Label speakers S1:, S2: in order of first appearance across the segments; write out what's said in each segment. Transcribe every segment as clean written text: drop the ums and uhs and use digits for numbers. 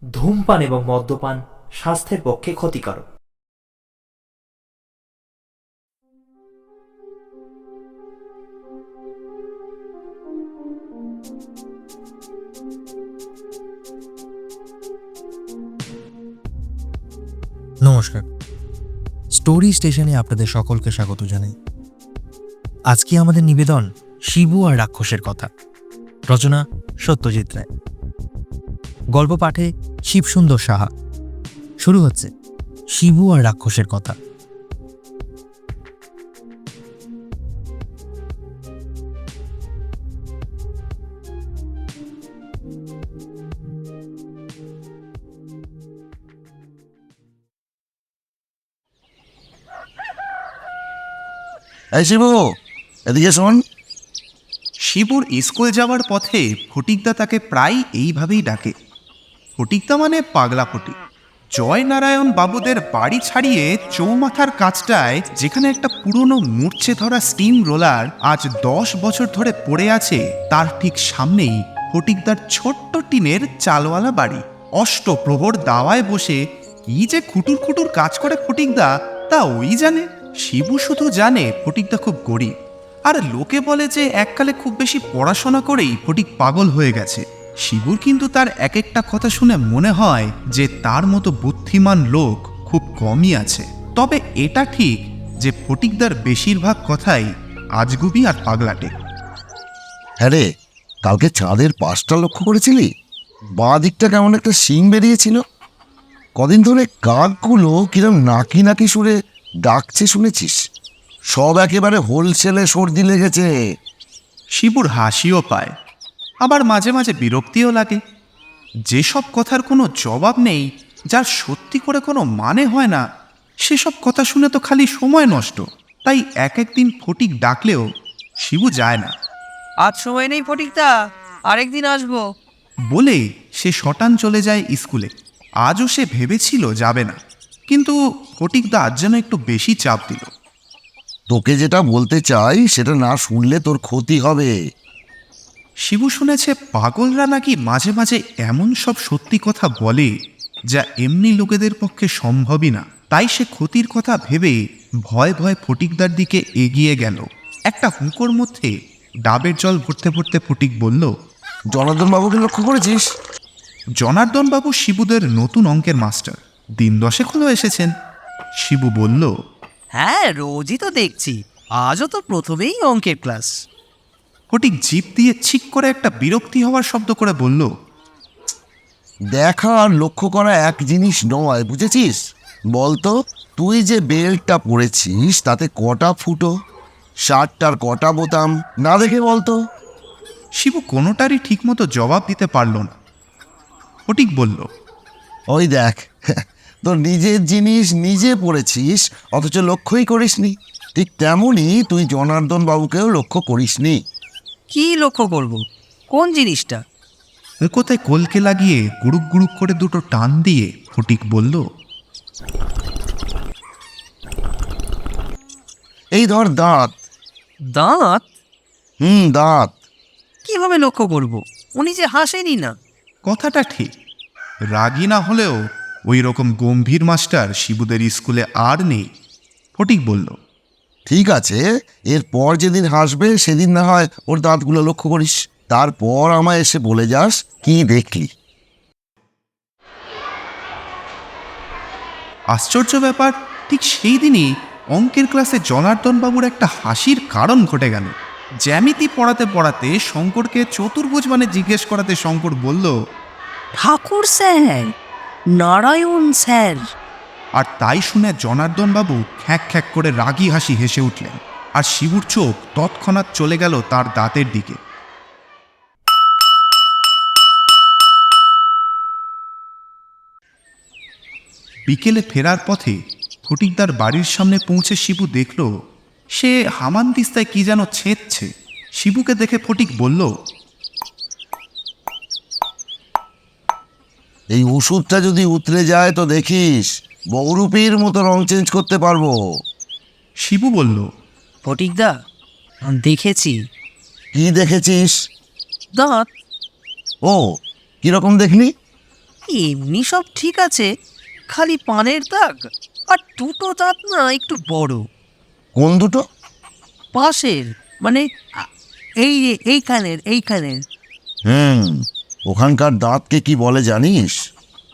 S1: ধূমপান এবং মদ্যপান স্বাস্থ্যের পক্ষে ক্ষতিকারক।
S2: নমস্কার, স্টোরি স্টেশনে আপনাদের সকলকে স্বাগত জানাই। আজকে আমাদের নিবেদন শিবু আর রাক্ষসের কথা। রচনা সত্যজিৎ রায়। গল্প পাঠে শিবসুন্দর সাহা। শুরু হচ্ছে শিবু আর রাক্ষসের কথা।
S3: এই শিবু, এদিকে শোন।
S4: শিবুর স্কুল যাওয়ার পথে ফটিকদা তাকে প্রায় এইভাবেই ডাকে। ফটিকদা মানে পাগলা ফটিক। জয়নারায়ণ বাবুদের বাড়ি ছাড়িয়ে চৌমাথার কাছটায় যেখানে একটা পুরনো মূর্ছে ধরা স্টিম রোলার আজ 10 বছর ধরে পড়ে আছে, তার ঠিক সামনেই ফটিকদার ছোট্ট টিনের চালওয়ালা বাড়ি। অষ্টপ্রহর দাওয়ায় বসে কি যে খুটুর খুটুর কাজ করে ফটিকদা, তা ওই জানে। শিবু শুধু জানে ফটিকদা খুব গরিব, আর লোকে বলে যে এককালে খুব বেশি পড়াশোনা করেই ফটিক পাগল হয়ে গেছে। শিবুর কিন্তু তার এক একটা কথা শুনে মনে হয় যে তার মতো বুদ্ধিমান লোক খুব কমই আছে। তবে এটা ঠিক যে ফটিকদার বেশিরভাগ কথাই আজগুবি আর পাগলাটে।
S3: হ্যাঁ রে, কালকে চাঁদের পাশটা লক্ষ্য করেছিলি? বাঁ দিকটা কেমন একটা শিং বেরিয়েছিল। কদিন ধরে কাকগুলো কিরম নাকি নাকি সুরে ডাকছে শুনেছিস? সব একেবারে হোলসেলে সর্দি লেগেছে।
S4: শিবুর হাসিও পায়, আবার মাঝে মাঝে বিরক্তিও লাগে। যেসব কথার কোনো জবাব নেই, যার সত্যি করে কোনো মানে হয় না, সেসব কথা শুনে তো খালি সময় নষ্ট। তাই এক একদিন ফটিক ডাকলেও শিবু যায় না।
S5: আজ সময় নেই ফটিকদা, আরেকদিন আসবো।
S4: বলেই সে শটান চলে যায় স্কুলে। আজও সে ভেবেছিল যাবে না, কিন্তু ফটিকদা আজ যেন একটু বেশি চাপ দিল।
S3: তোকে যেটা বলতে চাই সেটা না শুনলে তোর ক্ষতি হবে।
S4: শিবু শুনেছে পাগলরা নাকি মাঝে মাঝে এমন সব সত্যি কথা বলে যা এমনি লোকেদের পক্ষে সম্ভবই না। তাই সে ক্ষতির কথা ভেবে ভয় ভয় ফটিকদার দিকে এগিয়ে গেল। একটা হুঁকোর মধ্যে ডাবের জল ভরতে ভরতে ফটিক বলল,
S3: জনার্দন বাবুকে লক্ষ্য করেছিস?
S4: জনার্দন বাবু শিবুদের নতুন অঙ্কের মাস্টার, দিন 10 হলো এসেছেন। শিবু বলল,
S5: হ্যাঁ, রোজই তো দেখছি, আজও তো প্রথমেই অঙ্কের ক্লাস।
S4: ফটিক জিভ দিয়ে ছিক করে একটা বিরক্তি হওয়ার শব্দ করে বলল,
S3: দেখা আর লক্ষ্য করা এক জিনিস নয়, বুঝেছিস? বলতো, তুই যে বেল্টটা পরেছিস তাতে কটা ফুটো, শার্টটার কটা বোতাম, না দেখে বলতো।
S4: শিবু কোনোটারই ঠিকমতো জবাব দিতে পারল না। ফটিক বলল,
S3: ওই দেখ, তোর নিজের জিনিস নিজে পড়েছিস অথচ লক্ষ্যই করিসনি। ঠিক তেমনই তুই জনার্দন বাবুকেও লক্ষ্য করিসনি।
S5: কি লক্ষ্য করব? কোন জিনিসটা?
S4: কোথায় কলকে লাগিয়ে গুড়ুক গুড়ুক করে দুটো টান দিয়ে ফটিক বলল,
S3: এই ধর দাঁত।
S5: দাঁত?
S3: দাঁত।
S5: কিভাবে লক্ষ্য করব? উনি যে হাসেনি না।
S4: কথাটা ঠিক। রাগী না হলেও ওই রকম গম্ভীর মাস্টার শিবুদের স্কুলে আর নেই। ফটিক বলল,
S3: ঠিক আছে, এরপর যেদিন হাসবে সেদিন না হয় ওর দাঁতগুলো লক্ষ্য করিস, তারপর আমায় এসে বলে যাস কি দেখলি।
S4: আশ্চর্য ব্যাপার, ঠিক সেই দিনই অঙ্কের ক্লাসে জনার্দন বাবুর একটা হাসির কারণ ঘটে গেল। জ্যামিতি পড়াতে পড়াতে শঙ্করকে চতুর্ভুজ মানে জিজ্ঞেস করাতে শঙ্কর বলল,
S5: ঠাকুর স্যার, নারায়ণ স্যার।
S4: আর তাই শুনে জনার্দন বাবু খ্যাঁক খ্যাঁক করে রাগী হাসি হেসে উঠলেন, আর শিবুর চোখ তৎক্ষণাৎ চলে গেল তার দাঁতের দিকে। বিকেলে ফেরার পথে ফটিকদার বাড়ির সামনে পৌঁছে শিবু দেখল সে হামানদিস্তায় কি যেন ছেঁচছে। শিবুকে দেখে ফটিক বলল,
S3: এই ওষুধটা যদি উতরে যায় তো দেখিস বহুরূপীর মতো রং চেঞ্জ করতে পারবো।
S4: শিবু বলল,
S5: ফটিকদা, দেখেছি।
S3: কি দেখেছিস?
S5: দাঁত।
S3: ও, কিরকম দেখলি?
S5: এমনি সব ঠিক আছে, খালি পানের দাগ আর দুটো দাঁত না একটু বড়।
S3: কোন দুটো?
S5: পাশের, মানে এইখানের।
S3: ওখানকার দাঁতকে কি বলে জানিস?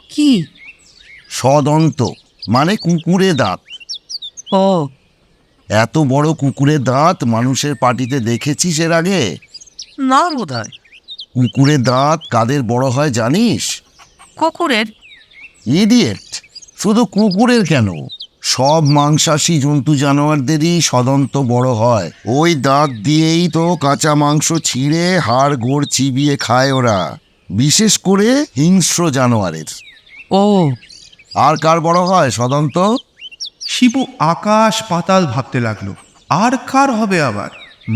S5: কি?
S3: সদন্ত, মানে কুকুরে দাঁত।
S5: ও,
S3: এত বড় কুকুরের দাঁত মানুষের পাটিতে দেখেছিস এর আগে?
S5: না বোধহয়।
S3: কুকুরের দাঁত কাদের বড় হয় জানিস?
S5: কুকুরের?
S3: ইডিয়েট, শুধু কুকুরের কেন, সব মাংসাশী জন্তু জানোয়ারদেরই সদন্ত বড় হয়। ওই দাঁত দিয়েই তো কাঁচা মাংস ছিঁড়ে হাড় গোড় চিবিয়ে খায় ওরা, বিশেষ করে হিংস্র জানোয়ারের।
S5: ও,
S3: আর কার বড় হয় সদন্ত?
S4: শিবু আকাশ পাতাল ভাবতে লাগলো। আর কার হবে আবার?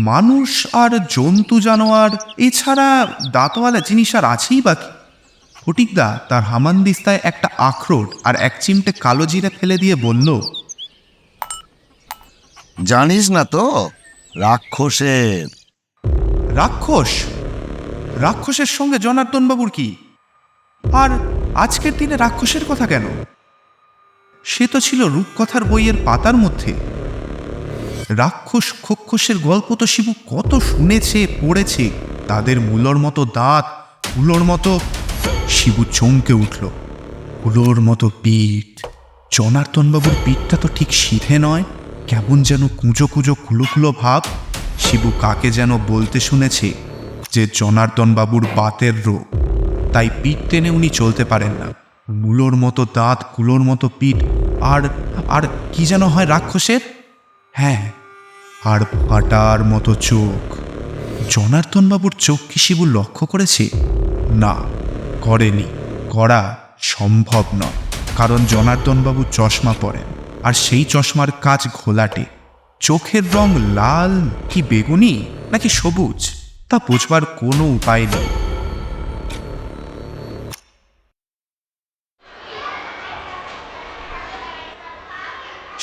S4: মানুষ আর জন্তু জানোয়ার এছাড়া দাঁতওয়ালা জিনিস আর আছেই বাকি। ফটিকদা তার হামানদিস্তায় একটা আখরোট আর এক চিমটে কালো জিরে ফেলে দিয়ে বলল,
S3: জানিস না তো, রাক্ষসের।
S4: রাক্ষস? রাক্ষসের সঙ্গে জনার্দন বাবুর কি? আর আজকের দিনে রাক্ষসের কথা কেন? সে তো ছিল রূপকথার বইয়ের পাতার মধ্যে। রাক্ষস খক্ষসের গল্প তো শিবু কত শুনেছে পড়েছে। তাদের মূলর মতো দাঁত, কুলোর মতো। শিবু চমকে উঠল। কুলোর মতো পিঠ। জনার্দনবাবুর পিঠটা তো ঠিক সিধে নয়, কেমন যেন কুঁজো কুঁজো কুলো কুলো ভাব। শিবু কাকে যেন বলতে শুনেছে যে জনার্দনবাবুর বাতের রোগ, তাই পিঠ টেনে উনি চলতে পারেন না। মূলোর মতো দাঁত, কুলোর মতো পিঠ, আর আর কি যেন হয় রাক্ষসের? হ্যাঁ, আর ফাটার মতো চোখ। জনার্দনবাবুর চোখ কি শিবু লক্ষ্য করেছে? না, করেনি। করা সম্ভব নয়, কারণ জনার্দনবাবু চশমা পরেন, আর সেই চশমার কাচ ঘোলাটে। চোখের রং লাল কি বেগুনি নাকি সবুজ তা বুঝবার কোনো উপায় নেই।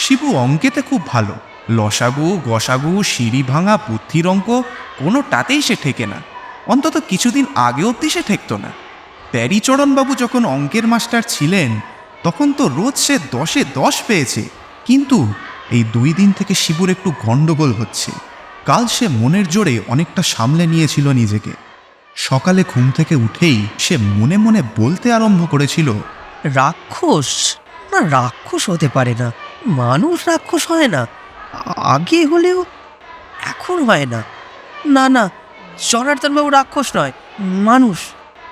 S4: শিবু অঙ্কেতে খুব ভালো। লসাগু, গসাগু, সিঁড়ি ভাঙা, বুদ্ধির অঙ্ক কোনোটাতেই সে ঠেকে না। অন্তত কিছুদিন আগে অবধি সে ঠেকত না। প্যারীচরণবাবু যখন অঙ্কের মাস্টার ছিলেন তখন তো রোজ সে 10-এ 10 পেয়েছে। কিন্তু এই 2 দিন থেকে শিবুর একটু গণ্ডগোল হচ্ছে। কাল সে মনের জোরে অনেকটা সামলে নিয়েছিল নিজেকে। সকালে ঘুম থেকে উঠেই সে মনে মনে বলতে আরম্ভ করেছিল,
S5: রাক্ষস? না, রাক্ষস হতে পারে না। মানুষ রাক্ষস হয় না, আগে হলেও এখন হয় না। না না, জনার্দনবাবু রাক্ষস নয়, মানুষ।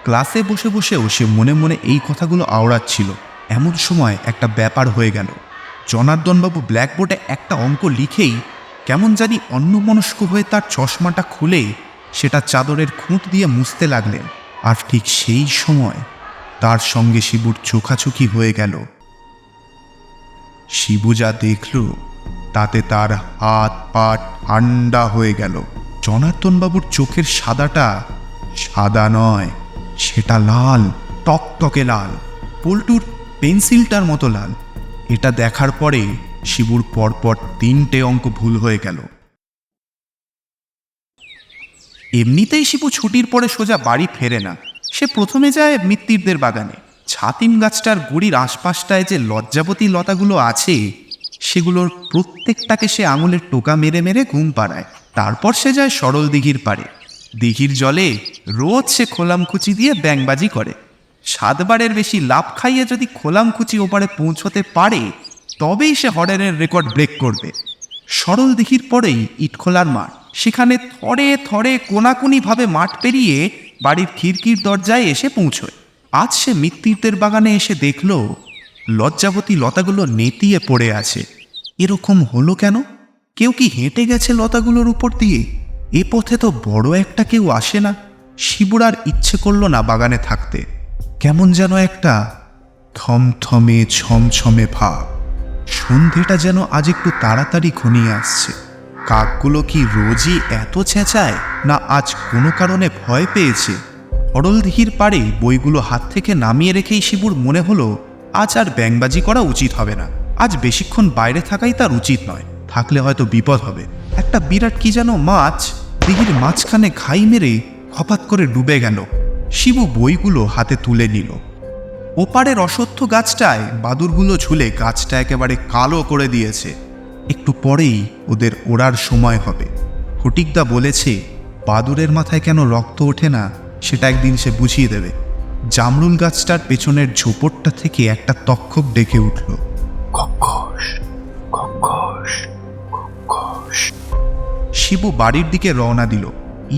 S4: ক্লাসে বসে বসেও সে মনে মনে এই কথাগুলো আওড়াচ্ছিল। এমন সময় একটা ব্যাপার হয়ে গেল। জনার্দনবাবু ব্ল্যাকবোর্ডে একটা অঙ্ক লিখেই কেমন জানি অন্যমনস্ক হয়ে তার চশমাটা খুলে সেটা চাদরের খুঁত দিয়ে মুছতে লাগলেন। আর ঠিক সেই সময় তার সঙ্গে শিবুর চোখাচোখি হয়ে গেল। শিবু যা দেখল তাতে তার হাত পা ঠান্ডা হয়ে গেল। জনার্দনবাবুর চোখের সাদাটা সাদা নয়, সেটা লাল, টকটকে লাল, পল্টুর পেন্সিলটার মতো লাল। এটা দেখার পরে শিবুর পরপর 3টে অঙ্ক ভুল হয়ে গেল। এমনিতেই শিবু ছুটির পরে সোজা বাড়ি ফেরে না। সে প্রথমে যায় মিত্তিরদের বাগানে। ছাতিম গাছটার গুড়ির আশপাশটায় যে লজ্জাবতী লতাগুলো আছে সেগুলোর প্রত্যেকটাকে সে আঙুলের টোকা মেরে মেরে ঘুম পাড়ায়। তারপর সে যায় সরল দিঘির পাড়ে। দিঘির জলে রোজ সে খোলামকুচি দিয়ে ব্যাংবাজি করে। 7 বারের বেশি লাফ খাইয়ে যদি খোলামকুচি ওপারে পৌঁছতে পারে তবেই সে হরেনের রেকর্ড ব্রেক করবে। সরল দিঘির পরেই ইটখোলার মাঠ। সেখানে থরে থরে কোনাকুনিভাবে মাঠ পেরিয়ে বাড়ির খিড়কির দরজায় এসে পৌঁছয়। আজ সে মিত্তিরদের বাগানে এসে দেখল লজ্জাবতী লতাগুলো নেতিয়ে পড়ে আছে। এরকম হলো কেন? কেউ কি হেঁটে গেছে লতাগুলোর উপর দিয়ে? এ পথে তো বড় একটা কেউ আসে না। শিবুর আর ইচ্ছে করল না বাগানে থাকতে। কেমন যেন একটা থমথমে ছমছমে ভাব। সন্ধেটা যেন আজ একটু তাড়াতাড়ি ঘনিয়ে আসছে। কাকগুলো কি রোজই এত চেঁচায়, না আজ কোনো কারণে ভয় পেয়েছে? হরলদিঘির পাড়ে বইগুলো হাত থেকে নামিয়ে রেখেই শিবুর মনে হলো আজ আর ব্যাংবাজি করা উচিত হবে না। আজ বেশিক্ষণ বাইরে থাকাই তার উচিত নয়, থাকলে হয়তো বিপদ হবে। একটা বিরাট কি যেন মাছ দিঘির মাঝখানে ঘাই মেরে হঠাৎ করে ডুবে গেল। শিবু বইগুলো হাতে তুলে নিল। ওপারের অশ্বত্থ গাছটায় বাদুরগুলো ঝুলে গাছটা একেবারে কালো করে দিয়েছে। একটু পরেই ওদের ওড়ার সময় হবে। ফটিকদা বলেছে বাদুরের মাথায় কেন রক্ত ওঠে না সেটা একদিন সে বুঝিয়ে দেবে। জামরুল গাছটার পেছনের ঝোপটটা থেকে একটা তক্ষক ডেকে উঠল, খক্ষস খক্ষস খক্ষস। শিবু বাড়ির দিকে রওনা দিল।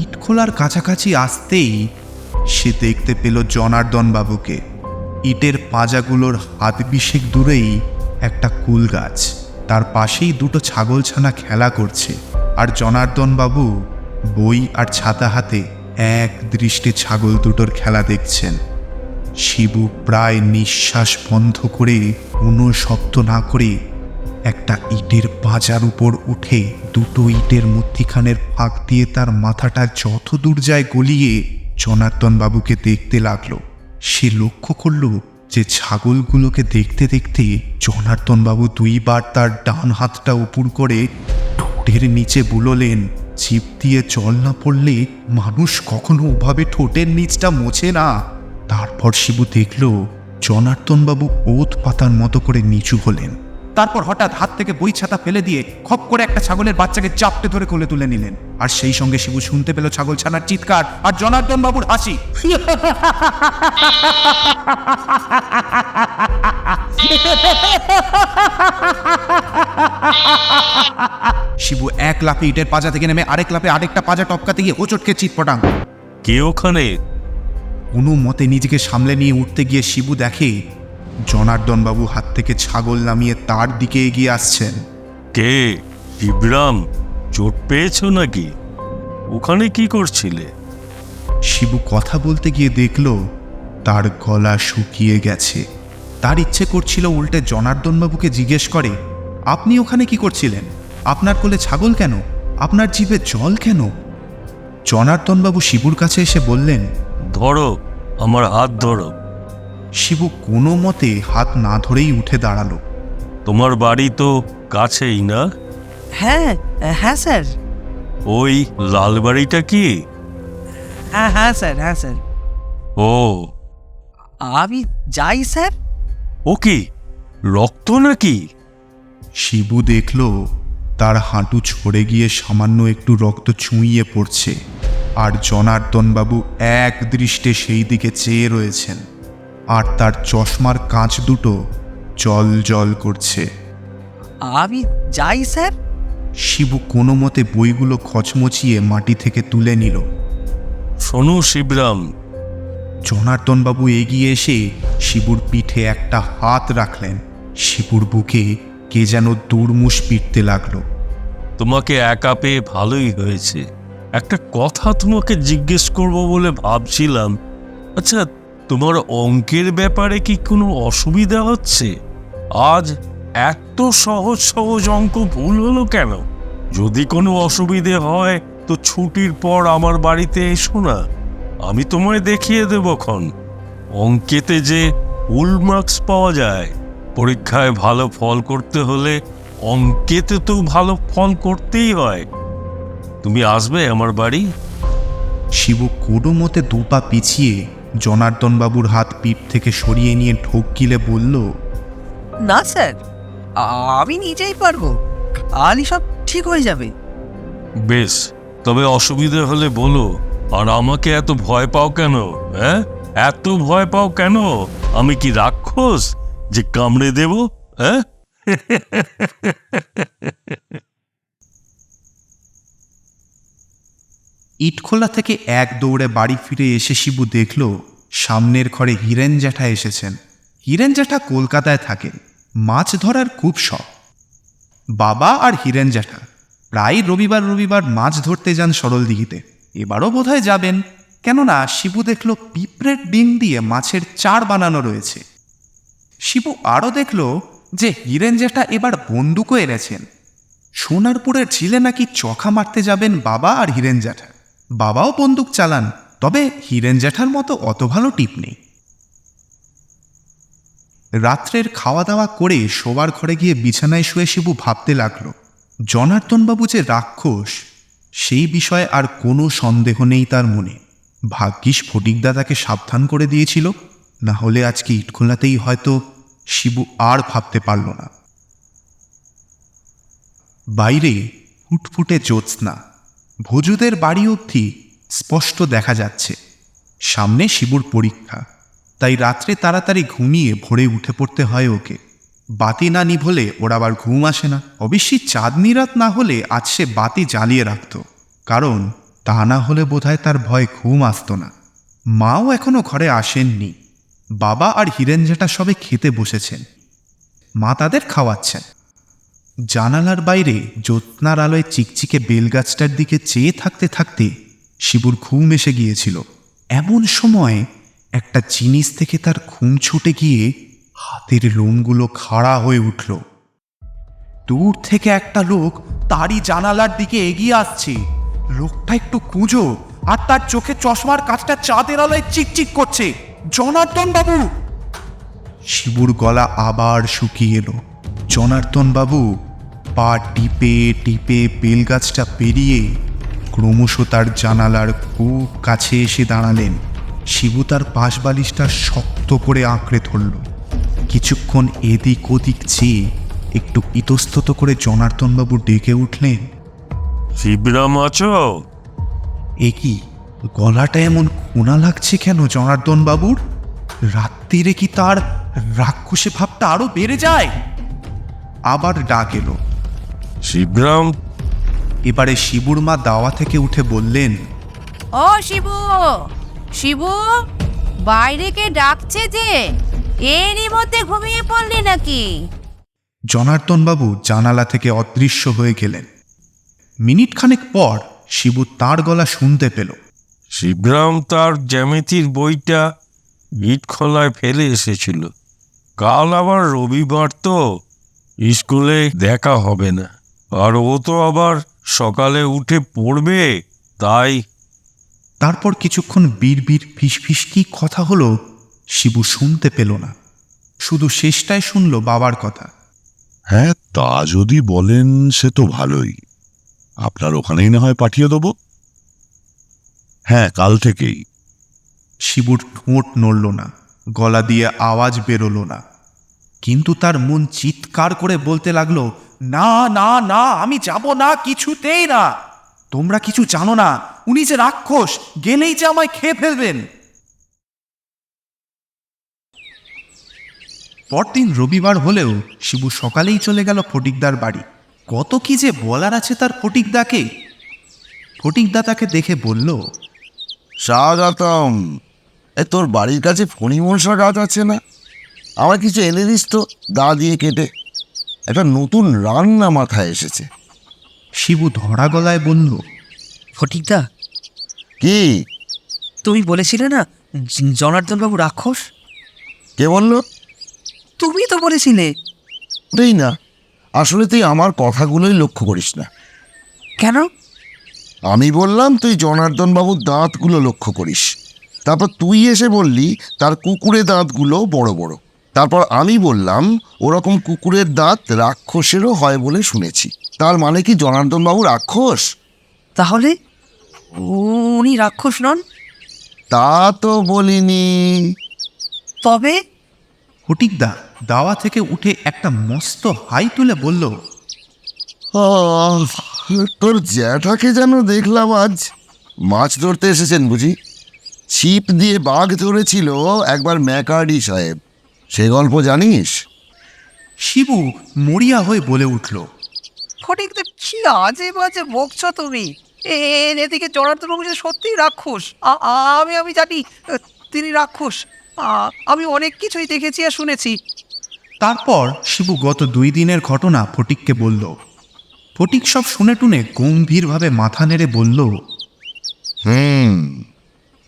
S4: ইট খোলার কাছাকাছি আসতেই সে দেখতে পেল জনার্দন বাবুকে। ইটের পাজাগুলোর হাত বিশেক দূরেই একটা কুল গাছ, তার পাশেই দুটো ছাগলছানা খেলা করছে, আর জনার্দন বাবু বই আর ছাতা হাতে এক দৃষ্টে ছাগল দুটোর খেলা দেখছেন। শিবু প্রায় নিঃশ্বাস বন্ধ করে কোনো শব্দ না করে একটা ইটের পাঁজার উপর উঠে দুটো ইটের মধ্যিখানের ফাঁক দিয়ে তার মাথাটা যত দূর যায় গলিয়ে জনার্দন বাবুকে দেখতে লাগলো। সে লক্ষ্য করল যে ছাগলগুলোকে দেখতে দেখতে জনার্দন বাবু দুইবার তার ডান হাতটা উপর করে ঠোঁটের নিচে বুলোলেন। জিভ দিয়ে জল না পড়লে মানুষ কখনো ওভাবে ঠোঁটের নিচটা মোছে না। তারপর শিবু দেখল জনার্দন বাবু ওত পাতার মতো করে নিচু হলেন। তারপর হঠাৎ হাত থেকে বই ছাতা ফেলে দিয়ে খপ করে একটা ছাগলের বাচ্চাকে চাপটে ধরে কোলে তুলে নিলেন। আর সেই সঙ্গে শিবু শুনতে পেল ছাগল ছানার চিৎকার আর জনার্দন বাবুর হাসি। শিবু এক লাফে ইটের পাজা থেকে নেমে আরেক লাফে আরেকটা পাজা টপকাতে গিয়ে হোঁচটকে চিৎপটাং।
S6: কে ওখানে?
S4: কোনো মতে নিজেকে সামলে নিয়ে উঠতে গিয়ে শিবু দেখে জনার্দন বাবু হাত থেকে ছাগল নামিয়ে তার দিকে এগিয়ে আসছেন।
S6: কে? শিবরাম, চোট পেয়েছো নাকি? ওখানে কি করছিলে?
S4: শিবু কথা বলতে গিয়ে দেখল তার গলা শুকিয়ে গেছে। তার ইচ্ছে করছিল উল্টে জনার্দন বাবুকে জিজ্ঞেস করে, আপনি ওখানে কি করছিলেন? আপনার কোলে ছাগল কেন? আপনার জিভে জল কেন? জনার্দন বাবু শিবুর কাছে এসে বললেন,
S6: ধরো, আমার হাত ধরো।
S4: শিবু কোনো মতে হাত না ধরেই উঠে দাঁড়ালো।
S6: তোমার বাড়ি তো কাছেই না?
S5: হ্যাঁ হ্যাঁ স্যার।
S6: ওই লাল বাড়িটা কি?
S5: হ্যাঁ হ্যাঁ স্যার, হ্যাঁ স্যার।
S6: ও,
S5: আমি যাই স্যার।
S6: ও কি রক্ত নাকি?
S4: শিবু দেখল তার হাঁটু ছড়ে গিয়ে সামান্য একটু রক্ত চুঁইয়ে পড়ছে, আর জনার্দন বাবু এক দৃষ্টে সেই দিকে চেয়ে রয়েছেন, আর তার চশমার কাঁচ দুটো জল জল করছে।
S5: আমি যাই স্যার।
S4: শিবু কোনো মতে বইগুলো খচমচিয়ে মাটি থেকে তুলে নিল।
S6: শোনো শিবরাম,
S4: জনার্দন বাবু এগিয়ে এসে শিবুর পিঠে একটা হাত রাখলেন। শিবুর বুকে কে যেন দুর্মুষ পিটতে লাগলো।
S6: তোমাকে একা পেয়ে ভালোই হয়েছে। একটা কথা তোমাকে জিজ্ঞেস করব বলে ভাবছিলাম। আচ্ছা, তোমার অঙ্কের ব্যাপারে কি কোনো অসুবিধা হচ্ছে? আজ এত সহজ সহজ অঙ্ক ভুল হলো কেন? যদি কোনো অসুবিধে হয় তো ছুটির পর আমার বাড়িতে এসো না, আমি তোমায় দেখিয়ে দেবক্ষণ। অঙ্কেতে যে ফুল মার্কস পাওয়া যায়। পরীক্ষায় ভালো ফল করতে হলে অঙ্কেতে তো ভালো ফল করতেই হয়। তুমি আসবে আমার বাড়ি?
S4: শিবু কোনো মতে দুপা পিছিয়ে জনার্দন বাবুর হাত পিঠ থেকে সরিয়ে নিয়ে ঢোক গিলে বলল,
S5: না স্যার, আমি নিজেই পারবো। কালই সব ঠিক হয়ে যাবে।
S6: বেশ, তবে অসুবিধে হলে বলো। আর আমাকে এত ভয় পাও কেন? হ্যাঁ, এত ভয় পাও কেন? আমি কি রাক্ষস যে কামড়ে দেব? হ্যাঁ?
S4: ইটখোলা থেকে এক দৌড়ে বাড়ি ফিরে এসে শিবু দেখল সামনের ঘরে হীরেন জ্যাঠা এসেছেন। হীরেন জ্যাঠা কলকাতায় থাকেন। মাছ ধরার খুব শখ। বাবা আর হীরেন জ্যাঠা প্রায় রবিবার রবিবার মাছ ধরতে যান সরলদিঘিতে। এবারও বোধহয় যাবেন, কেননা শিবু দেখল পিঁপড়ের ডিম দিয়ে মাছের চার বানানো রয়েছে। শিবু আরও দেখল যে হীরেন জ্যাঠা এবার বন্দুকও এনেছেন। সোনারপুরের ঝিলে নাকি চখা মারতে যাবেন বাবা আর হীরেন জ্যাঠা। বাবাও বন্দুক চালান, তবে হীরেন জ্যাঠার মতো অত ভালো টিপ নেই। রাত্রের খাওয়া দাওয়া করে শোবার ঘরে গিয়ে বিছানায় শুয়ে শিবু ভাবতে লাগলো, জনার্দনবাবু যে রাক্ষস সেই বিষয়ে আর কোনো সন্দেহ নেই তার মনে। ভাগ্যিস ফটিকদা তাকে সাবধান করে দিয়েছিল, না হলে আজকে ইটখোলাতেই হয়তো শিবু আর ভাবতে পারল না। বাইরে ফুটফুটে জ্যোৎস্না, ভোজুদের বাড়ি অবধি স্পষ্ট দেখা যাচ্ছে। সামনে শিবুর পরীক্ষা, তাই রাত্রে তাড়াতাড়ি ঘুমিয়ে ভোরে উঠে পড়তে হয় ওকে। বাতি না নিভলে ওর আবার ঘুম আসে না। অবশ্যই চাঁদনি রাত না হলে আজ সে বাতি জ্বালিয়ে রাখত, কারণ তা না হলে বোধহয় তার ভয়ে ঘুম আসতো না। মাও এখনো ঘরে আসেননি। বাবা আর হিরেন জেঠা সবে খেতে বসেছেন, মা তাদের খাওয়াচ্ছেন। জানালার বাইরে জ্যোৎস্নার আলোয় চিকচিকে বেলগাছটার দিকে চেয়ে থাকতে থাকতে শিবুর ঘুম এসে গিয়েছিল। এমন সময় একটা জিনিস থেকে তার ঘুম ছুটে গিয়ে হাতের লোমগুলো খাড়া হয়ে উঠল। দূর থেকে একটা লোক তারই জানালার দিকে এগিয়ে আসছে। লোকটা একটু কুঁজো, আর তার চোখে চশমার কাঁচটা চাঁদের আলোয় চিকচিক করছে। জনার্দন বাবু! শিবুর গলা আবার শুকিয়ে এলো। জনার্দন বাবু পা টিপে টিপে বেলগাছটা পেরিয়ে ক্রমশ তার জানালার খুব কাছে এসে দাঁড়ালেন। শিবু তার পাশ বালিশটা শক্ত করে আঁকড়ে ধরল। কিছুক্ষণ এদিক ওদিক চেয়ে একটু ইতস্তত করে জনার্দনবাবু ডেকে উঠলেন,
S6: শিবরাম আছো?
S4: এ কি, গলাটা এমন খোনা লাগছে কেন জনার্দন বাবুর? রাত্রিরে কি তার রাক্ষসে ভাবটা আরো বেড়ে যায়? আবার ডাক এলো।
S6: শিবরাম,
S4: এবারে শিবুর মা দাওয়া থেকে উঠে বললেন,
S7: ও শিবু, শিবু, বাইরে কে ডাকছে যে? এরই মধ্যে ঘুমিয়ে পড়লি নাকি?
S4: জনার্দন বাবু জানালা থেকে অদৃশ্য হয়ে গেলেন। মিনিট খানেক পর শিবু তার গলা শুনতে পেল।
S6: শিবরাম তার জ্যামিতির বইটা ইটখোলায় ফেলে এসেছিল। কাল আবার রবিবার তো, স্কুলে দেখা হবে না, আর ও তো আবার সকালে উঠে পড়বে, তাই।
S4: তারপর কিছুক্ষণ বিড়বিড় ফিসফিস কি কথা হলো শিবু শুনতে পেল না, শুধু শেষটায় শুনল বাবার কথা।
S8: হ্যাঁ, তা যদি বলেন সে তো ভালোই। আপনার ওখানেই না হয় পাঠিয়ে দেব। হ্যাঁ, কাল থেকেই।
S4: শিবুর ঠোঁট নড়ল না, গলা দিয়ে আওয়াজ বেরোলো না, কিন্তু তার মন চিৎকার করে বলতে লাগলো, না না না, আমি যাব না, কিছুতেই না। তোমরা কিছু জানো না, উনি যে রাক্ষস, গেলেই যে আমায় খেয়ে ফেলবেন। পরদিন রবিবার হলেও শিবু সকালেই চলে গেল ফটিকদার বাড়ি। কত কি যে বলার আছে তার ফটিকদাকে। ফটিকদা তাকে দেখে বলল,
S3: স্বাগতম। তোর বাড়ির কাছে ফণিমনসা গাছ আছে না? আমার কিছু এনে দিস তো, দা দিয়ে কেটে। একটা নতুন রান্না মাথায় এসেছে।
S4: শিবু ধরা গলায় বলল,
S5: ফটিকদা,
S3: কি?
S5: তুমি বলেছিলে না জনার্দনবাবু রাক্ষস?
S3: কে বললো?
S5: তুমি তো বলেছিলে।
S3: ওটাই না, আসলে তুই আমার কথাগুলোই লক্ষ্য করিস না।
S5: কেন?
S3: আমি বললাম তুই জনার্দন বাবুর দাঁতগুলো লক্ষ্য করিস, তারপর তুই এসে বললি তার কুকুরের দাঁতগুলো বড় বড়। তারপর আমি বললাম ওরকম কুকুরের দাঁত রাক্ষসেরও হয় বলে শুনেছি। তার মানে কি জনার্দন বাবু রাক্ষস?
S5: তাহলে উনি রাক্ষস নন?
S3: তা তো বলিনি।
S5: তবে?
S4: ফটিকদা দাওয়া থেকে উঠে একটা মস্ত হাই তুলে বলল,
S3: তোর জ্যাঠাকে যেন দেখলাম আজ মাছ ধরতে এসেছেন বুঝি? ছিপ দিয়ে বাঘ ধরেছিল একবার ম্যাকার্ডি সাহেব, সে গল্প জানিস?
S4: শিবু মরিয়া হয়ে বলে উঠল,
S5: ফটিকদা, কি আজে বাজে বকছো তুমি? এদিকে জনার্দনবাবু যে সত্যিই রাক্ষস। আমি জানি তিনি রাক্ষস। আমি অনেক কিছুই দেখেছি আর শুনেছি।
S4: তারপর শিবু গত 2 দিনের ঘটনা ফটিককে বলল। ফটিক সব শুনে টুনে গম্ভীরভাবে মাথা নেড়ে বলল,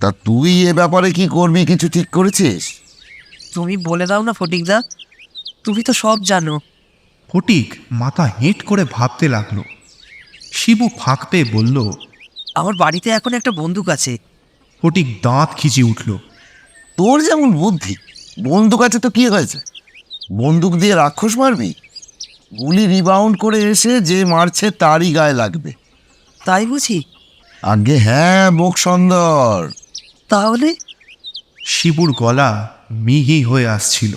S3: তা তুই এ ব্যাপারে কি করবি, কিছু ঠিক করেছিস?
S5: তুমি বলে দাও না ফটিকদা, তুমি তো সব জানো।
S4: ফটিক মাথা হেঁট করে ভাবতে লাগলো। শিবু ফাঁক পেয়ে বলল,
S5: আমার বাড়িতে এখন একটা বন্দুক আছে।
S4: ফটিক দাঁত খিচি উঠল।
S3: তোর যেমন বুদ্ধি, বন্দুক আছে তো কি হয়েছে? বন্দুক দিয়ে রাক্ষস মারবি? গুলি রিবাউন্ড করে এসে যে মারছে তারই গায়ে লাগবে।
S5: তাই বুঝি?
S3: আগে হ্যাঁ, মুখ সুন্দর।
S5: তাহলে?
S4: শিবুর গলা মিহি হয়ে আসছিল।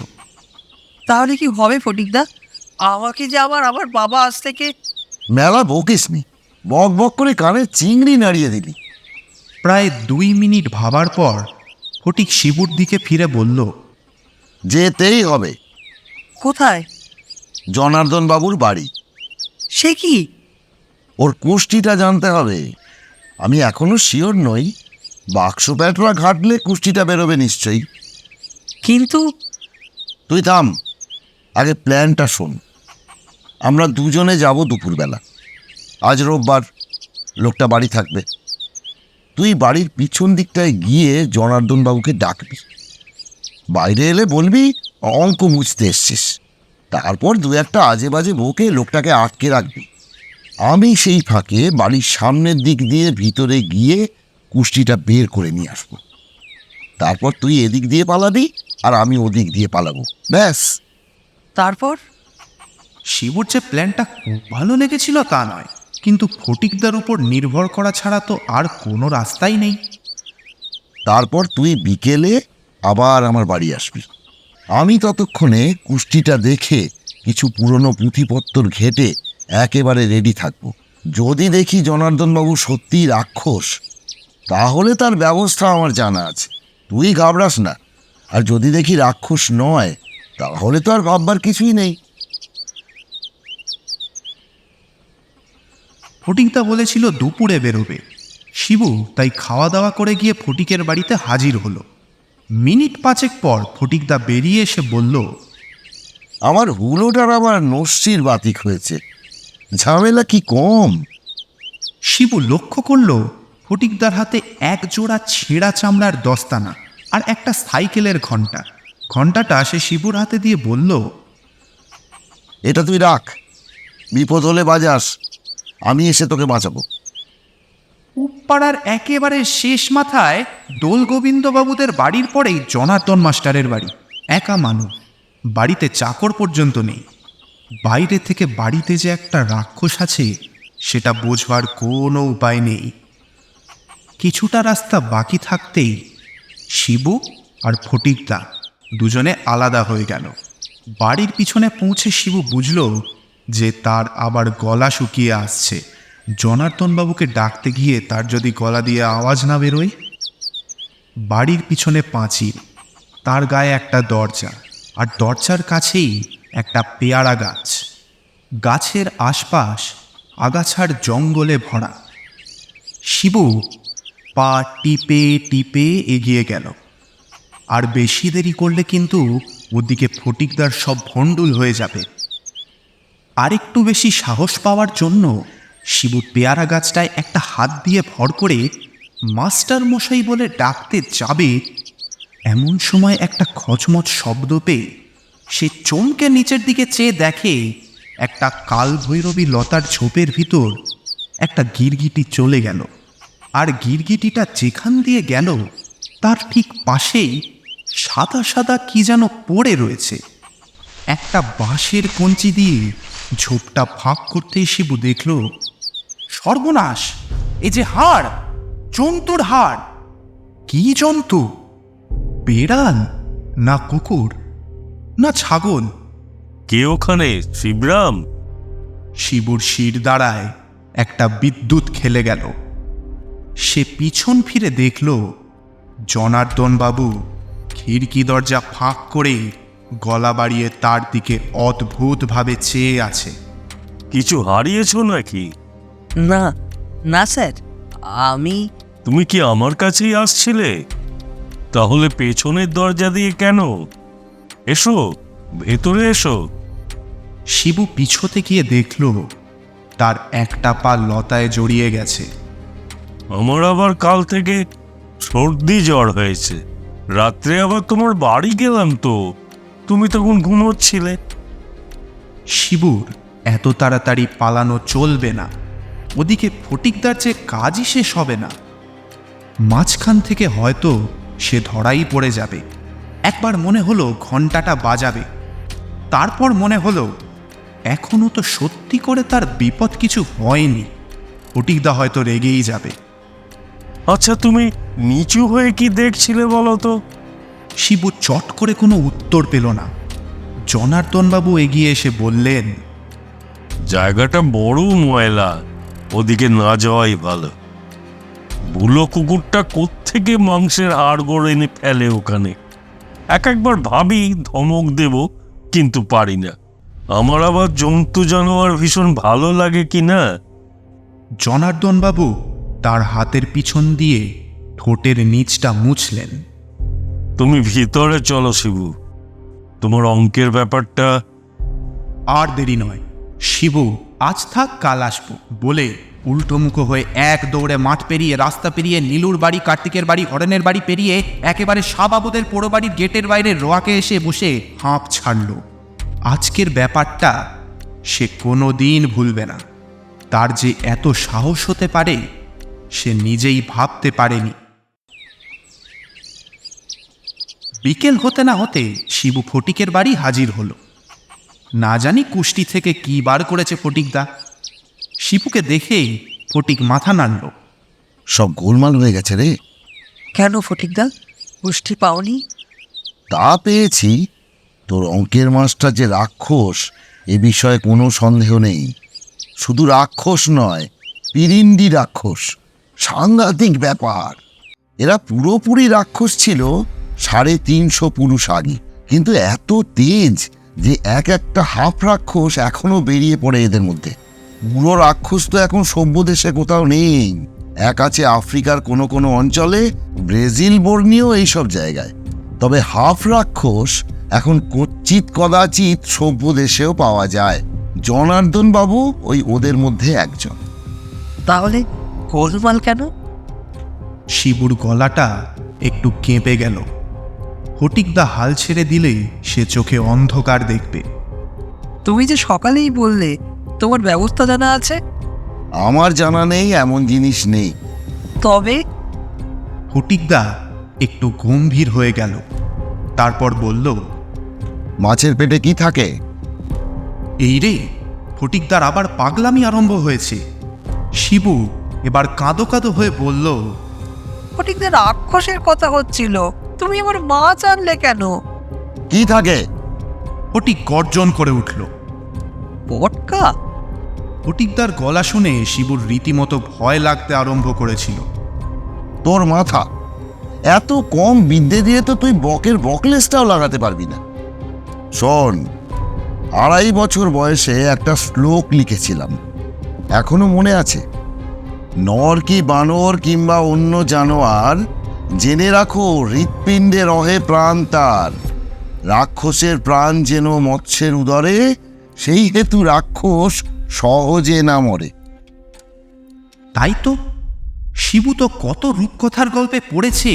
S5: তাহলে কি হবে ফটিকদা? আমাকে যে আবার আমার বাবা আজ থেকে...
S3: মেলা বকিস নি, বক বক করে কানে চিংড়ি নাড়িয়ে দিলি।
S4: প্রায় 2 মিনিট ভাবার পর ফটিক শিবুর দিকে ফিরে বলল,
S3: যেতেই হবে।
S5: কোথায়?
S3: জনার্দন বাবুর বাড়ি।
S5: সে কি?
S3: ওর কুষ্টিটা জানতে হবে। আমি এখনো শিওর নই, বাক্স প্যাটরা ঘাটলে কুষ্টিটা বেরোবে নিশ্চয়ই।
S5: কিন্তু
S3: তুই থাম, আগে প্ল্যানটা শোন। আমরা দুজনে যাব দুপুরবেলা। আজ রোববার, লোকটা বাড়ি থাকবে। তুই বাড়ির পিছন দিকটায় গিয়ে জনার্দন বাবুকে ডাকবি। বাইরে এলে বলবি অঙ্ক মুছতে এসছিস। তারপর 2-1টা আজে বাজে বকে লোকটাকে আটকে রাখবি। আমি সেই ফাঁকে বাড়ির সামনের দিক দিয়ে ভিতরে গিয়ে কুষ্টিটা বের করে নিয়ে আসবো। তারপর তুই এদিক দিয়ে পালাবি আর আমি ওদিক দিয়ে পালাবো, ব্যাস।
S5: তারপর?
S4: শিবুর যে প্ল্যানটা খুব ভালো লেগেছিল তা নয়, কিন্তু ফটিকদার উপর নির্ভর করা ছাড়া তো আর কোনো রাস্তাই নেই।
S3: তারপর তুই বিকেলে আবার আমার বাড়ি আসবি। আমি ততক্ষণে কুষ্টিটা দেখে কিছু পুরনো পুঁথিপত্র ঘেটে একেবারে রেডি থাকবো। যদি দেখি জনার্দনবাবু সত্যিই রাক্ষস, তাহলে তার ব্যবস্থা আমার জানা আছে, তুই ঘাবড়াস না। আর যদি দেখি রাক্ষস নয়, তাহলে তো আর ভাববার কিছুই নেই।
S4: ফটিকদা বলেছিল দুপুরে বেরোবে। শিবু তাই খাওয়া দাওয়া করে গিয়ে ফটিকের বাড়িতে হাজির হলো। মিনিট 5 পর ফটিকদা বেরিয়ে এসে বলল,
S3: আমার হুলোটার আবার নস্যির বাতিক হয়েছে, ঝামেলা কি কম।
S4: শিবু লক্ষ্য করল ফটিকদার হাতে 1 জোড়া ছেঁড়া চামড়ার দস্তানা আর একটা সাইকেলের ঘণ্টা। ঘণ্টাটা সে শিবুর হাতে দিয়ে বলল,
S3: এটা তুই রাখ, বিপদ হলে বাজাস, আমি এসে তোকে বাঁচাবো।
S4: পাড়ার একেবারে শেষ মাথায় দোল গোবিন্দবাবুদের বাড়ির পরেই জনার্দন মাস্টারের বাড়ি। একা মানুষ, বাড়িতে চাকর পর্যন্ত নেই। বাইরে থেকে বাড়িতে যে একটা রাক্ষস আছে সেটা বোঝবার কোনো উপায় নেই। কিছুটা রাস্তা বাকি থাকতেই শিবু আর ফটিকদা দুজনে আলাদা হয়ে গেল। বাড়ির পিছনে পৌঁছে শিবু বুঝল যে তার আবার গলা শুকিয়ে আসছে। জনার্দনবাবুকে ডাকতে গিয়ে তার যদি গলা দিয়ে আওয়াজ না বেরোয়। বাড়ির পিছনে পাঁচিল, তার গায়ে একটা দরজা, আর দরজার কাছেই একটা পেয়ারা গাছ। গাছের আশপাশ আগাছার জঙ্গলে ভরা। শিবু পা টিপে টিপে এগিয়ে গেল। আর বেশি দেরি করলে কিন্তু ওদিকে ফটিকদার সব ভণ্ডুল হয়ে যাবে। আরেকটু বেশি সাহস পাওয়ার জন্য শিবু পেয়ারা গাছটায় একটা হাত দিয়ে ভর করে মাস্টার মশাই বলে ডাকতে যাবে, এমন সময় একটা খচমচ শব্দ পেয়ে সে চমকে নিচের দিকে চেয়ে দেখে একটা কালভৈরবী লতার ঝোপের ভিতর একটা গিরগিটি চলে গেল। আর গিরগিটিটা যেখান দিয়ে গেল তার ঠিক পাশেই সাদা সাদা কি যেন পড়ে রয়েছে। একটা বাঁশের কঞ্চি দিয়ে ঝোপটা ফাঁক করতেই শিবু দেখল, সর্বনাশ, এ যে হাড়, জন্তুর হাড়। কি জন্তু? বেড়াল না কুকুর না ছাগল?
S6: কে ওখানে, শিবরাম?
S4: শিবুর শির দাঁড়ায় একটা বিদ্যুৎ খেলে গেল। সে পিছন ফিরে দেখল জনার্দন বাবু খিড়কি দরজা ফাঁক করে গলা বাড়িয়ে তার দিকে অদ্ভুতভাবে চেয়ে আছে।
S6: কিছু হারিয়েছো নাকি?
S5: না না স্যার, আমি...
S6: তুমি কি আমার কাছেই আসছিলে? তাহলে পেছনের দরজা দিয়ে কেন? এসো, ভেতরে এসো।
S4: শিবু পিছতে গিয়ে দেখল তার একটা পা লতায় জড়িয়ে গেছে।
S6: আমার আবার কাল থেকে সর্দি জ্বর হয়েছে। রাত্রে আবার তোমার বাড়ি গেলাম তো, তুমি তখন ঘুমোচ্ছিলে।
S4: শিবুর এত তাড়াতাড়ি পালানো চলবে না, ওদিকে ফটিকদার যে কাজই শেষ হবে না। মাঝখান থেকে হয়তো সে ধরাই পড়ে যাবে। একবার মনে হলো ঘন্টাটা বাজাবে, তারপর মনে হলো এখনো তো সত্যি করে তার বিপদ কিছু হয়নি, ফটিকদা হয়তো রেগেই যাবে।
S6: আচ্ছা, তুমি নিচু হয়ে কি দেখছিলে বলো তো?
S4: শিবু চট করে কোনো উত্তর পেল না। জনার্দনবাবু এগিয়ে এসে বললেন,
S6: জায়গাটা বড় ময়লা, ওদিকে না যাওয়াই ভালো। বুলো কুকুরটা কোত্থেকে মাংসের হাড়গোড় এনে ফেলে ওখানে। একবার ভাবি ধমক দেব, কিন্তু পারি না। আমার আবার জন্তু জানোয়ার ভীষণ ভালো লাগে কি না।
S4: জনার্দনবাবু তার হাতের পিছন দিয়ে ঠোঁটের নিচটা মুছলেন।
S6: তুমি ভিতরে চলো শিবু, তোমার অঙ্কের ব্যাপারটা।
S4: আর দেরি নয়, শিবু আজ থাক কাল আসবো বলে উল্টোমুখো হয়ে এক দৌড়ে মাঠ পেরিয়ে, রাস্তা পেরিয়ে, নীলুর বাড়ি, কার্তিকের বাড়ি, হরেনের বাড়ি পেরিয়ে একেবারে শাহবাবুদের পোড়ো বাড়ির গেটের বাইরে রোয়াকে এসে বসে হাঁপ ছাড়ল। আজকের ব্যাপারটা সে কোনো দিন ভুলবে না। তার যে এত সাহস হতে পারে সে নিজেই ভাবতে পারেনি। বিকেল হতে না হতে শিবু ফটিকের বাড়ি হাজির হলো। না জানি কুষ্টি থেকে কি বার করেছে ফটিকদা। শিবুকে দেখেই ফটিক মাথা নাড়ল।
S3: সব গোলমাল হয়ে গেছে রে।
S5: কেন ফটিকদা, পুষ্টি পাওনি?
S3: তা পেয়েছি, তোর অঙ্কের মাস্টার যে রাক্ষস এ বিষয়ে কোনো সন্দেহ নেই। শুধু রাক্ষস নয়, পিরিন্ডি রাক্ষস। সাংঘাতিক ব্যাপার। এরা পুরোপুরি রাক্ষস ছিল 350 পুরুষ আগে, কিন্তু এত তেজ যে একটা হাফ রাক্ষস এখনো বেরিয়ে পড়ে এদের মধ্যে। পুরো রাক্ষস তো এখন সভ্য দেশে কোথাও নেই। এক আছে আফ্রিকার কোনো কোনো অঞ্চলে, ব্রাজিল, বর্নিও এইসব জায়গায়। তবে হাফ রাক্ষস এখন কচিত কদাচিৎ সভ্য দেশেও পাওয়া যায়। জনার্দন বাবু ওই ওদের মধ্যে একজন।
S5: তাহলে গোলমাল কেন?
S4: শিবুর গলাটা একটু কেঁপে গেল। ফটিকদা হাল ছেড়ে দিলেই সে চোখে অন্ধকার দেখবে।
S5: তুমি যে সকালেই বললে তোমার ব্যবস্থা জানা আছে।
S3: আমার জানা নেই এমন জিনিস নেই।
S5: তবে
S4: ফটিকদা একটু গম্ভীর হয়ে গেল। তারপর বলল,
S3: মাছের পেটে কি থাকে?
S4: এই রে, ফটিকদার আবার পাগলামি আরম্ভ হয়েছে। শিবু এবার কাঁদো কাঁদো হয়ে বলল,
S5: ফটিকদা রাক্ষসের কথা হচ্ছিল, তুমি আমার মাছ আনলে কেন?
S3: কি থাকে?
S4: ফটিক গর্জন করে উঠল।
S5: পটকা?
S4: ফটিকদার গলা শুনে শিবুর রীতিমতো ভয় লাগতে আরম্ভ করেছিল।
S3: তোর মাথা, এত কম বিদ্যে দিয়ে তো তুই বকের বকলেসটাও লাগাতে পারবি না। শোন, 2.5 বছর বয়সে একটা শ্লোক লিখেছিলাম, এখনো মনে আছে। নর কি বানর কিংবা অন্য জানোয়ার, জেনে রাখো হৃৎপিণ্ডে রহে প্রাণ তার। রাক্ষসের প্রাণ যেন মৎস্যের উদরে, সেই হেতু রাক্ষস সহজে না মরে।
S4: তাই তো, শিবু তো কত রূপকথার গল্পে পড়েছে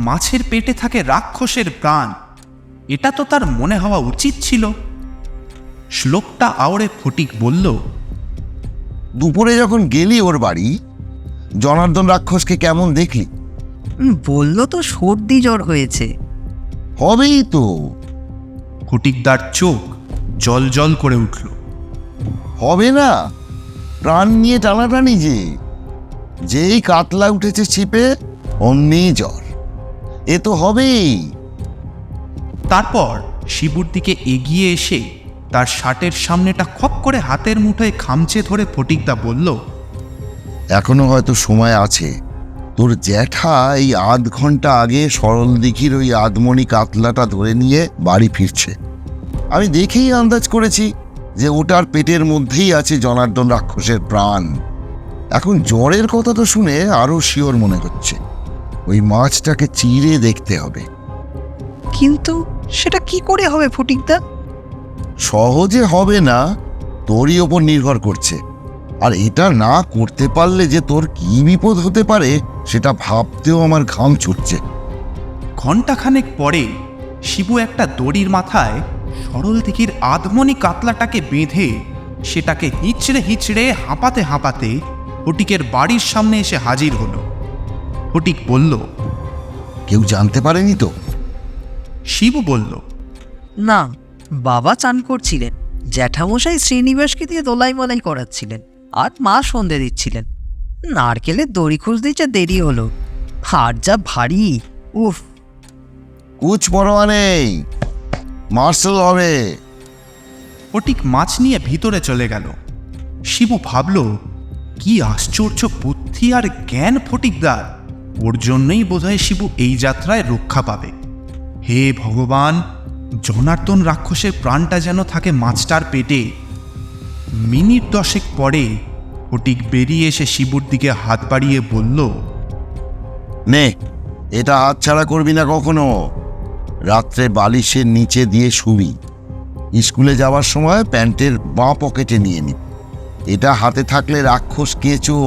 S4: মাছের পেটে থাকে রাক্ষসের প্রাণ। এটা তো তার মনে হওয়া উচিত ছিল। শ্লোকটা আওড়ে ফটিক বলল,
S3: দুপুরে যখন গেলি ওর বাড়ি, জনার্দন রাক্ষসকে কেমন দেখলি?
S5: বললো তো সর্দি জ্বর হয়েছে।
S3: হবেই তো।
S4: ফটিকদার চোখ জল জল করে উঠল।
S3: হবে না? প্রাণ নিয়ে টানাটানি যে, যেই কাতলা উঠেছে ছিপে অমনি জ্বর, এ তো হবেই।
S4: তারপর শিবুর দিকে এগিয়ে এসে তার শার্টের সামনেটা খপ করে হাতের মুঠোয় খামচে ধরে ফটিকদা বলল,
S3: এখনো হয়তো সময় আছে। তোর জ্যাঠা এই 0.5 ঘন্টা আগে সরল দিঘির ওই আদমনি কাতলাটা ধরে নিয়ে বাড়ি ফিরছে। আমি দেখেই আন্দাজ করেছি যে ওটার পেটের মধ্যেই আছে জনার্দন রাক্ষসের প্রাণ। এখন জ্বরের কথা তো শুনে আরো শিওর মনে হচ্ছে। ওই মাছটাকে চিরে দেখতে হবে।
S5: কিন্তু সেটা কি করে হবে ফটিকদা?
S3: সহজে হবে না, তোরই ওপর নির্ভর করছে। আর এটা না করতে পারলে যে তোর কি বিপদ হতে পারে সেটা ভাবতেও আমার ঘাম ছুটছে।
S4: ঘণ্টাখানেক পরে শিবু একটা দড়ির মাথায় সরল দিঘির আধমনি কাতলাটাকে বেঁধে সেটাকে হিচড়ে হিচড়ে হাঁপাতে হাঁপাতে ফটিকের বাড়ির সামনে এসে হাজির হলো। ফটিক বলল,
S3: কেউ জানতে পারেনি তো?
S4: শিবু বলল,
S5: না, বাবা চান করছিলেন, জ্যাঠামশাই শ্রীনিবাসকে দিয়ে দোলাই মলাই করাচ্ছিলেন, আর মা সন্ধে দিচ্ছিলেন। নারকেলের দড়ি খুঁজতে যা দেরি হলো, হাড় যা ভারী, উফ।
S3: কুছ পরোয়া নেই, মার্শাল হবে।
S4: ফটিক মাছ নিয়ে ভিতরে চলে গেল। শিবু ভাবল, কি আশ্চর্য বুদ্ধি আর জ্ঞান ফটিকদার, ওর জন্যই বোধহয় শিবু এই যাত্রায় রক্ষা পাবে। হে ভগবান, জনার্দন রাক্ষসের প্রাণটা যেন থাকে মাছটার পেটে। মিনিট 10 পরে ফটিক বেরিয়ে এসে শিবুর দিকে হাত বাড়িয়ে বলল,
S3: নে, এটা হাতছাড়া করবি না কখনো। রাত্রে বালিশের নিচে দিয়ে শুবি। স্কুলে যাওয়ার সময় প্যান্টের বাঁ পকেটে নিয়ে নি। এটা হাতে থাকলে রাক্ষস কেঁচো,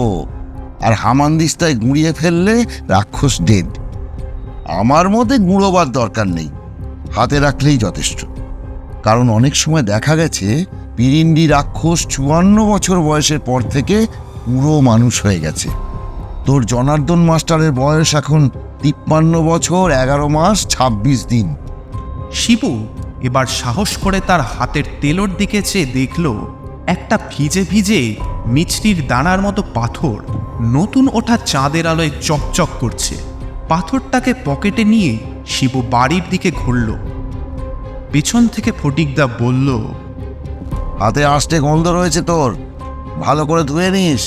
S3: আর হামানদিস্তায় গুঁড়িয়ে ফেললে রাক্ষস ডেড। আমার মতে গুঁড়োবার দরকার নেই, হাতে রাখলেই যথেষ্ট। কারণ অনেক সময় দেখা গেছে পিরিন্ডি রাক্ষস 54 বছর বয়সের পর থেকে পুরো মানুষ হয়ে গেছে। তোর জনার্দন মাস্টারের বয়স এখন 53 বছর 11 মাস 26 দিন।
S4: শিবু এবার সাহস করে তার হাতের তেলোর দিকে চেয়ে দেখল একটা ভিজে ভিজে মিছরির দানার মতো পাথর নতুন ওঠা চাঁদের আলোয় চকচক করছে। পাথরটাকে পকেটে নিয়ে শিবু বাড়ির দিকে ঘুরল। পেছন থেকে ফটিকদা বলল,
S3: হাতে আষ্টে গন্ধ রয়েছে তোর, ভালো করে ধুয়ে নিস।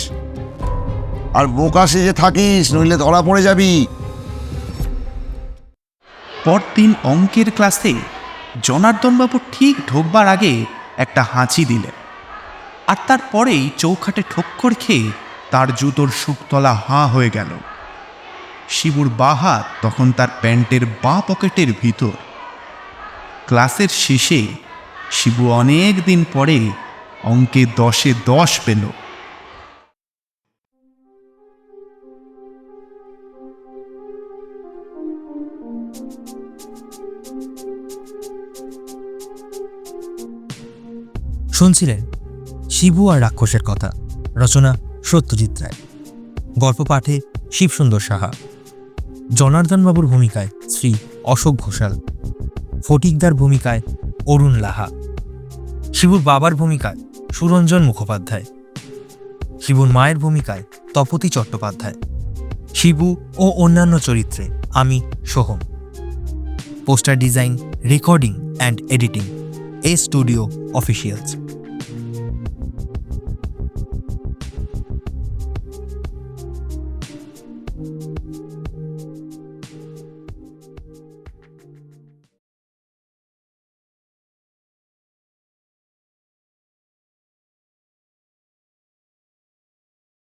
S3: আর বোকা সেজে থাকিস, নইলে ধরা পড়ে যাবি।
S4: পরদিন অঙ্কের ক্লাসে জনার্দনবাবু ঠিক ঢোকবার আগে একটা হাঁচি দিলেন, আর তারপরেই চৌখাটে ঠক্কর খেয়ে তার জুতোর শুকতলা হাঁ হয়ে গেল। শিবুর বাঁ হাত তখন তার প্যান্টের বাঁ পকেটের ভিতর। ক্লাসের শেষে শিবু অনেক দিন পরে অঙ্কে 10-এ 10 পেল।
S2: শুনছিলেন শিবু আর রাক্ষসের কথা, রচনা সত্যজিৎ রায়, গল্প পাঠে শিবসুন্দর সাহা, জনার্দনবাবুর ভূমিকায় শ্রী অশোক ঘোষাল, ফটিকদার ভূমিকায় অরুণ লাহা, শিবুর বাবার ভূমিকায় সুরঞ্জন মুখোপাধ্যায়, শিবুর মায়ের ভূমিকায় তপতী চট্টোপাধ্যায়, শিবু ও অন্যান্য চরিত্রে আমি Soham. Poster design, recording and editing A studio officials.